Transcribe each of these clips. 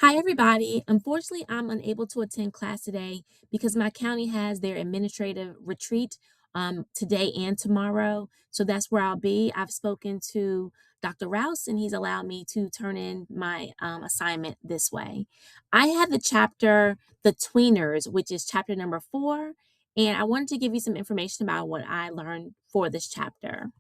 Hi, everybody. Unfortunately, I'm unable to attend class today because my county has their administrative retreat today and tomorrow. So that's where I'll be. I've spoken to Dr. Rouse, and he's allowed me to turn in my assignment this way. I have the chapter, The Tweeners, which is chapter number 4. And I wanted to give you some information about what I learned for this chapter.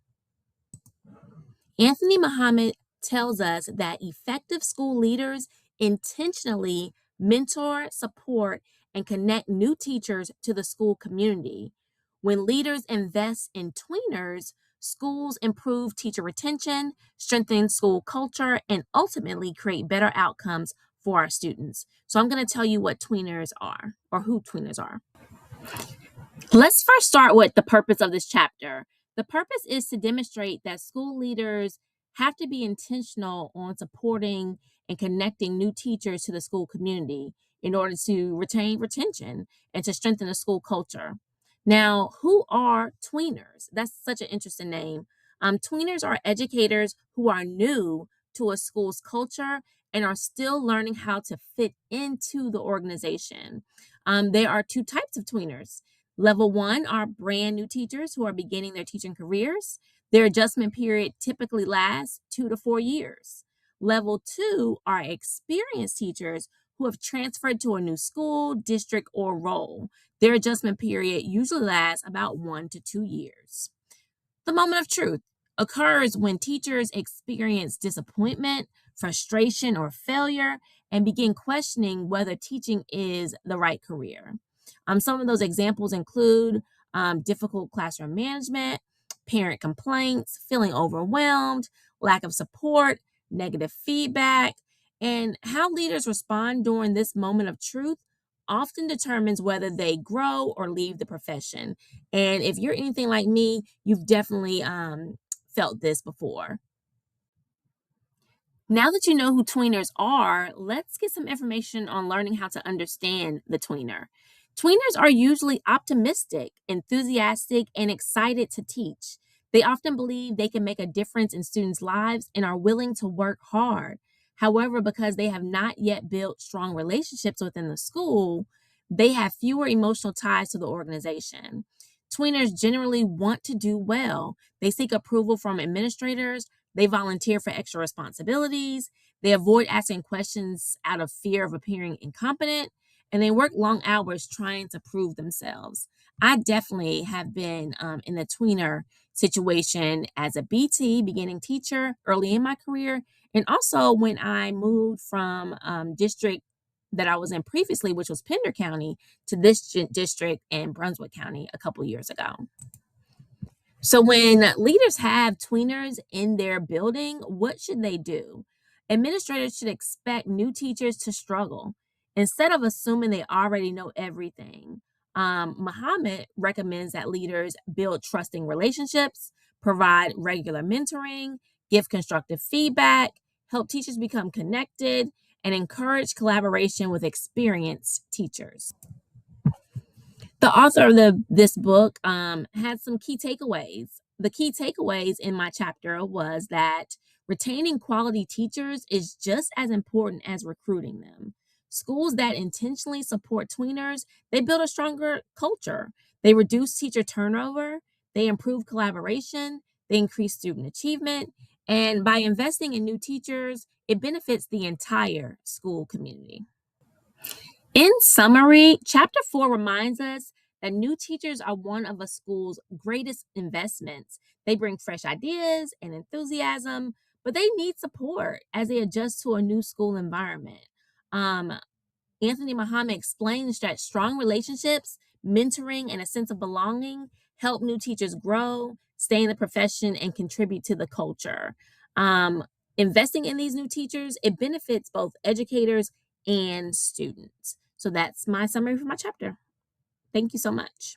Anthony Muhammad tells us that effective school leaders intentionally mentor, support, and connect new teachers to the school community. When leaders invest in tweeners, schools improve teacher retention, strengthen school culture, and ultimately create better outcomes for our students. So I'm going to tell you what tweeners are or who tweeners are. Let's first start with the purpose of this chapter. The purpose is to demonstrate that school leaders have to be intentional on supporting and connecting new teachers to the school community in order to retain retention and to strengthen the school culture. Now, who are tweeners? That's such an interesting name. Tweeners are educators who are new to a school's culture and are still learning how to fit into the organization. There are two types of tweeners. Level 1 are brand new teachers who are beginning their teaching careers. Their adjustment period typically lasts 2 to 4 years. Level 2 are experienced teachers who have transferred to a new school, district, or role. Their adjustment period usually lasts about 1 to 2 years. The moment of truth occurs when teachers experience disappointment, frustration, or failure and begin questioning whether teaching is the right career. Some of those examples include difficult classroom management, parent complaints, feeling overwhelmed, lack of support, negative feedback, and how leaders respond during this moment of truth often determines whether they grow or leave the profession. And if you're anything like me, you've definitely felt this before. Now that you know who tweeners are, let's get some information on learning how to understand the tweener. Tweeners are usually optimistic, enthusiastic, and excited to teach. They often believe they can make a difference in students' lives and are willing to work hard. However, because they have not yet built strong relationships within the school, they have fewer emotional ties to the organization. Tweeners generally want to do well. They seek approval from administrators, they volunteer for extra responsibilities. They avoid asking questions out of fear of appearing incompetent. And they work long hours trying to prove themselves. I definitely have been in the tweener situation as a BT, beginning teacher, early in my career. And also when I moved from district that I was in previously, which was Pender County, to this district in Brunswick County a couple years ago. So when leaders have tweeners in their building, what should they do? Administrators should expect new teachers to struggle instead of assuming they already know everything. Muhammad recommends that leaders build trusting relationships, provide regular mentoring, give constructive feedback, help teachers become connected, and encourage collaboration with experienced teachers. The author of this book had some key takeaways. The key takeaways in my chapter was that retaining quality teachers is just as important as recruiting them. Schools that intentionally support tweeners, they build a stronger culture. They reduce teacher turnover, they improve collaboration, they increase student achievement, and by investing in new teachers, it benefits the entire school community. In summary, Chapter 4 reminds us that new teachers are one of a school's greatest investments. They bring fresh ideas and enthusiasm, but they need support as they adjust to a new school environment. Um, Anthony Muhammad explains that strong relationships, mentoring, and a sense of belonging help new teachers grow, stay in the profession, and contribute to the culture. Um, Investing in these new teachers, it benefits both educators and students. So that's my summary for my chapter. Thank you so much.